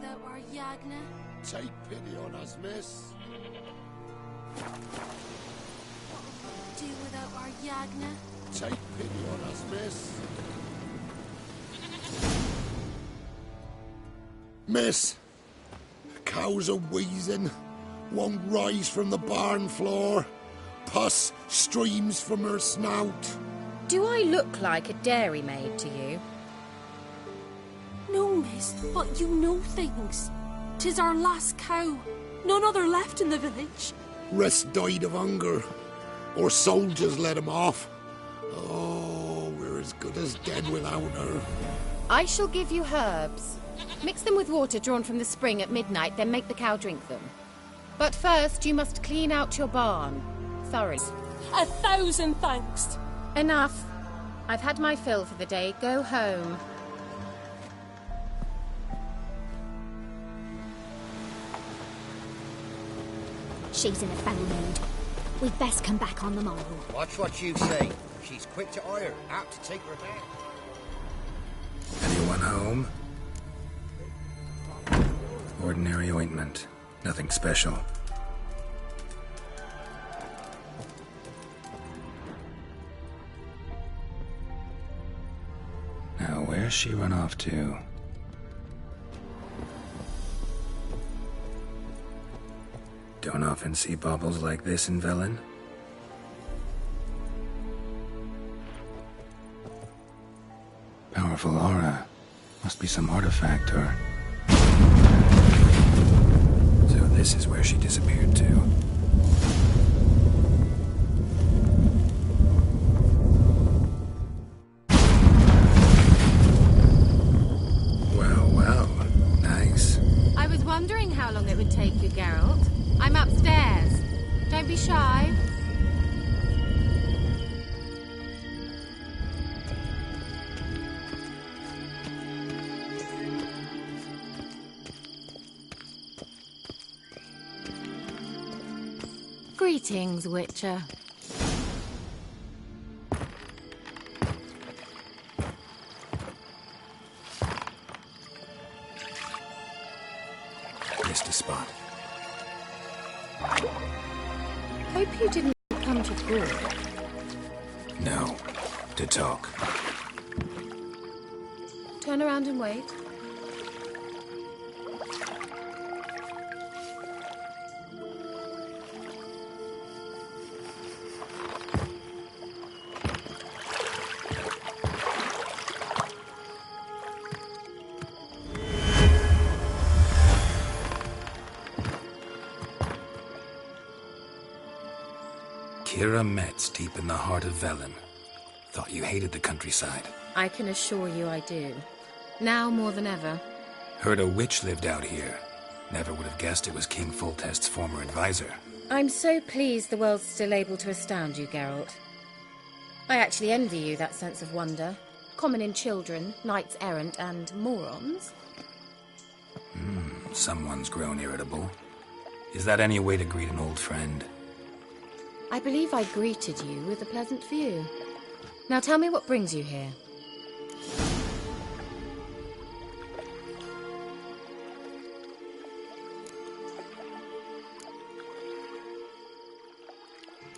without our Yagna? Take pity on us, miss. What will we do without our Yagna? Take pity on us, miss. Miss, cows are wheezing, won't rise from the barn floor. Pus streams from her snout. Do I look like a dairymaid to you? No, miss, but you know things. 'Tis our last cow. None other left in the village. Rest died of hunger, or soldiers let him off. Oh, we're as good as dead without her. I shall give you herbs. Mix them with water drawn from the spring at midnight, then make the cow drink them. But first, you must clean out your barn. Thoroughly. 1,000 thanks. Enough. I've had my fill for the day. Go home. She's in a foul mood. We'd best come back on the morrow. Watch what you say. She's quick to ire, apt to take revenge. Anyone home? Ordinary ointment. Nothing special. Now, where's she run off to? Don't often see baubles like this in Velen. Powerful aura. Must be some artifact or... So this is where she disappeared to. Well, nice. I was wondering how long it would take you, Geralt. I'm upstairs. Don't be shy. Greetings, Witcher. Missed a spot. Hope you didn't come to Gore. No. To talk. Turn around and wait. Kira Metz, deep in the heart of Velen. Thought you hated the countryside. I can assure you I do. Now more than ever. Heard a witch lived out here. Never would have guessed it was King Foltest's former advisor. I'm so pleased the world's still able to astound you, Geralt. I actually envy you that sense of wonder. Common in children, knights errant, and morons. Someone's grown irritable. Is that any way to greet an old friend? I believe I greeted you with a pleasant view. Now tell me what brings you here.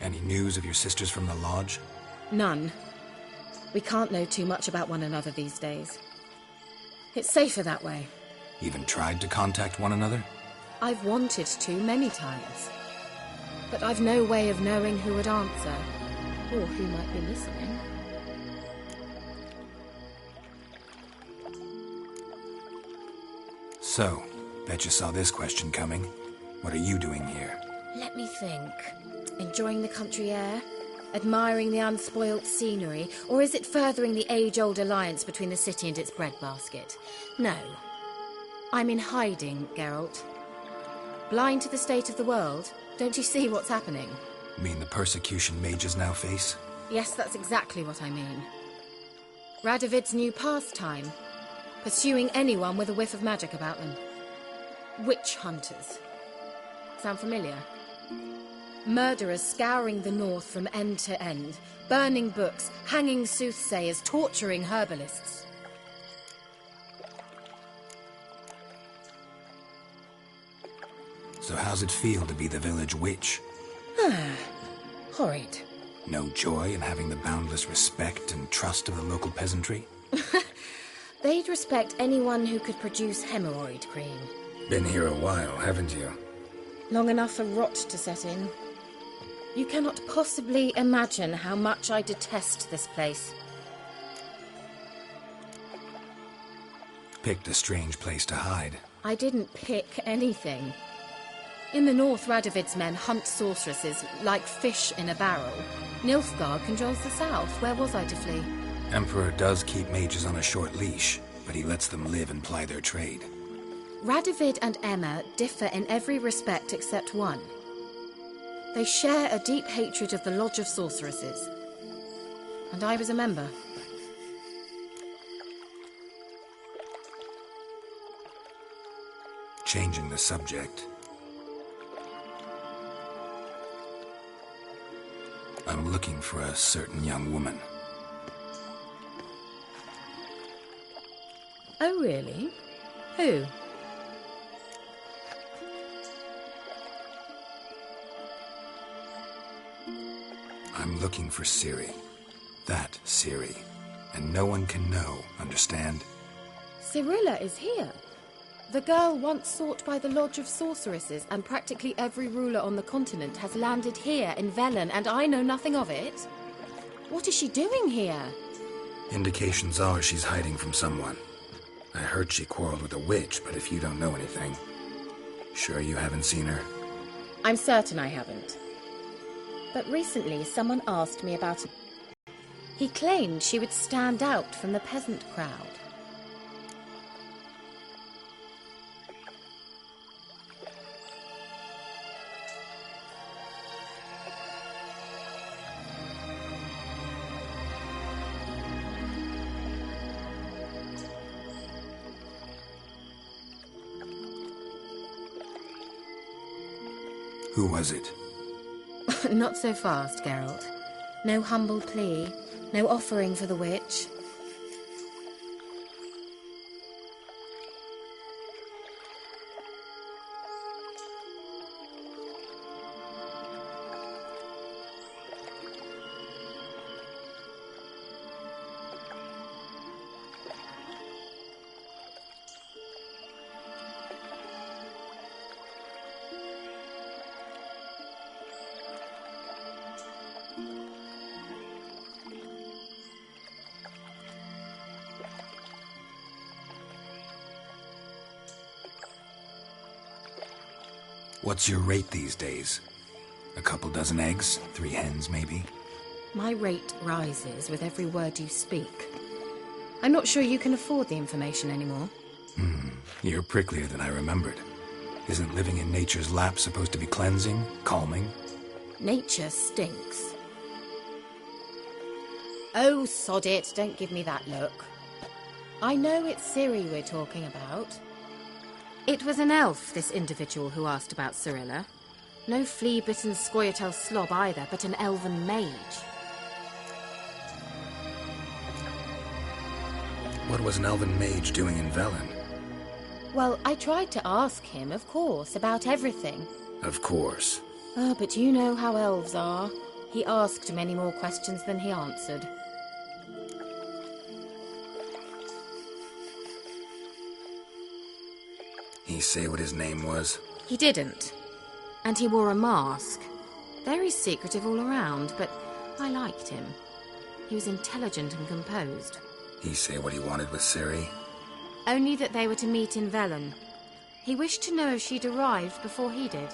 Any news of your sisters from the lodge? None. We can't know too much about one another these days. It's safer that way. Even tried to contact one another? I've wanted to many times. But I've no way of knowing who would answer, or who might be listening. So, bet you saw this question coming. What are you doing here? Let me think. Enjoying the country air? Admiring the unspoilt scenery? Or is it furthering the age-old alliance between the city and its breadbasket? No. I'm in hiding, Geralt. Blind to the state of the world? Don't you see what's happening? Mean the persecution mages now face? Yes, that's exactly what I mean. Radovid's new pastime. Pursuing anyone with a whiff of magic about them. Witch hunters. Sound familiar? Murderers scouring the north from end to end, burning books, hanging soothsayers, torturing herbalists. So how's it feel to be the village witch? Horrid. No joy in having the boundless respect and trust of the local peasantry? They'd respect anyone who could produce hemorrhoid cream. Been here a while, haven't you? Long enough for rot to set in. You cannot possibly imagine how much I detest this place. Picked a strange place to hide. I didn't pick anything. In the north, Radovid's men hunt sorceresses like fish in a barrel. Nilfgaard controls the south. Where was I to flee? Emperor does keep mages on a short leash, but he lets them live and ply their trade. Radovid and Emma differ in every respect except one. They share a deep hatred of the Lodge of Sorceresses. And I was a member. Changing the subject. I'm looking for a certain young woman. Oh, really? Who? I'm looking for Ciri. That Ciri. And no one can know, understand? Cyrilla is here. The girl once sought by the Lodge of Sorceresses, and practically every ruler on the continent has landed here in Velen, and I know nothing of it. What is she doing here? Indications are she's hiding from someone. I heard she quarreled with a witch, but if you don't know anything... Sure you haven't seen her? I'm certain I haven't. But recently someone asked me about her. He claimed she would stand out from the peasant crowd. Who was it? Not so fast, Geralt. No humble plea, no offering for the witch. What's your rate these days? A couple dozen eggs? 3 hens, maybe? My rate rises with every word you speak. I'm not sure you can afford the information anymore. You're pricklier than I remembered. Isn't living in nature's lap supposed to be cleansing, calming? Nature stinks. Oh, sod it, don't give me that look. I know it's Ciri we're talking about. It was an elf, this individual who asked about Cyrilla. No flea-bitten Scoia'tael slob either, but an elven mage. What was an elven mage doing in Velen? Well, I tried to ask him, of course, about everything. Of course. Oh, but you know how elves are. He asked many more questions than he answered. He say what his name was? He didn't. And he wore a mask. Very secretive all around, but I liked him. He was intelligent and composed. He say what he wanted with Ciri? Only that they were to meet in Velen. He wished to know if she'd arrived before he did.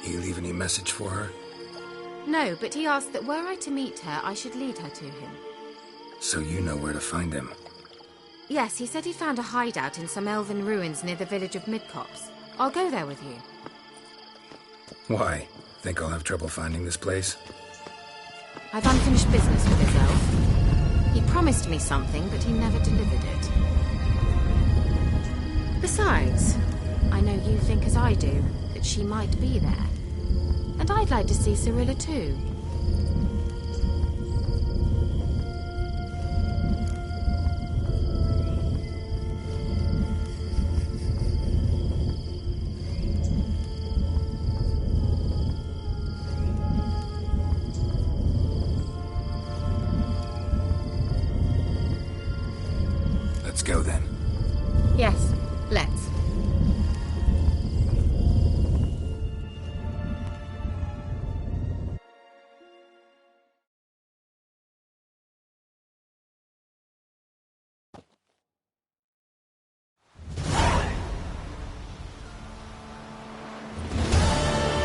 He leave any message for her? No, but he asked that were I to meet her, I should lead her to him. So you know where to find him? Yes, he said he found a hideout in some elven ruins near the village of Midcopse. I'll go there with you. Why? Think I'll have trouble finding this place? I've unfinished business with his elf. He promised me something, but he never delivered it. Besides, I know you think as I do, that she might be there. And I'd like to see Cyrilla too. Let's go then. Yes, let's.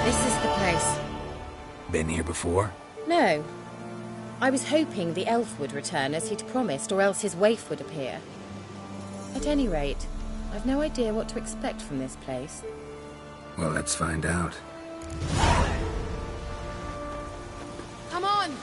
This is the place. Been here before? No. I was hoping the elf would return as he'd promised, or else his waif would appear. At any rate, I've no idea what to expect from this place. Well, let's find out. Come on!